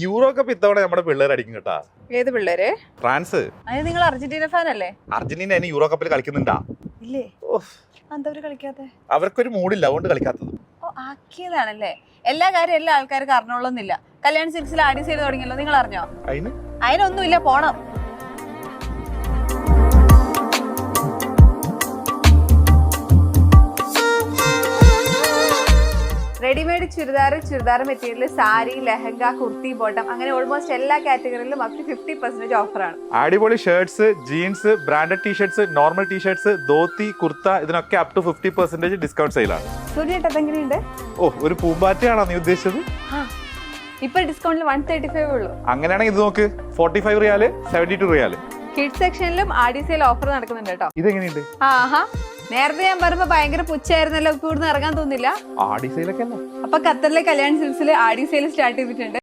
Euro cup ഇത്തവണ നമ്മുടെ പിള്ളേർ അടിക്കും കേട്ടാ. ഏത് പിള്ളേര്? ഫ്രാൻസ്. അത് നിങ്ങൾ അർജന്റീന ഫാൻ അല്ലേ? അർജന്റീന ഇനി യൂറോ കപ്പിൽ കളിക്കുന്നുണ്ടാ? ഇല്ലേ. എന്താ കളിക്കാത്തെ? അവർക്കൊരു മൂഡില്ല, അതുകൊണ്ട് കളിക്കാത്തത്. ഓ, ആക്കിയതാണല്ലേ. എല്ലാ കാര്യം എല്ലാ ആൾക്കാർക്ക് അറിഞ്ഞോളന്നില്ല. കല്യാൺ സിൽക്സിൽ ആഡി ചെയ്ത് തുടങ്ങിയല്ലോ, നിങ്ങൾ അറിഞ്ഞോ? അതിനൊന്നുമില്ല, പോണം. Readymade churidar material, sari, lehenga, kurti, bottom, അങ്ങനെ ഓൾമോസ്റ്റ് എല്ലാ കാറ്റഗറിയിലും അപ് ടു 50% ഓഫറാണ്. അടിപൊളി shirts, jeans, branded T-shirts, normal T-shirts, dhoti, kurta, ഇതിനൊക്കെ അപ് ടു 50% ഡിസ്കൗണ്ട് സെയിലാണ്. എങ്ങനെയുണ്ട്? ഓ, ഒരു പൂമ്പാറ്റയാണോ നീ ഉദ്ദേശിച്ചത്? ഇപ്പൊ ഡിസ്കൗണ്ടിൽ 135 ഉള്ളൂ. അങ്ങനെയാണെങ്കിൽ ഇത് നോക്ക്, 45 റിയാല്, 72 റിയാല്. കിഡ്സ് സെക്ഷനിലും ആഡി സെയിൽ ഓഫർ നടക്കുന്നുണ്ട് കേട്ടോ. ഇതെങ്ങനെയുണ്ട്? നേരത്തെ ഞാൻ പറയുമ്പോ ഭയങ്കര പുച്ഛായിരുന്നല്ലോ, ഇപ്പൊ ഇവിടുന്ന് ഇറങ്ങാൻ തോന്നില്ല. ആഡി സെയിലൊക്കെ അപ്പൊ ഖത്തറിലെ കല്യാൺ സിൽക്സിൽ ആഡി സെയിൽ സ്റ്റാർട്ട് ചെയ്തിട്ടുണ്ട്.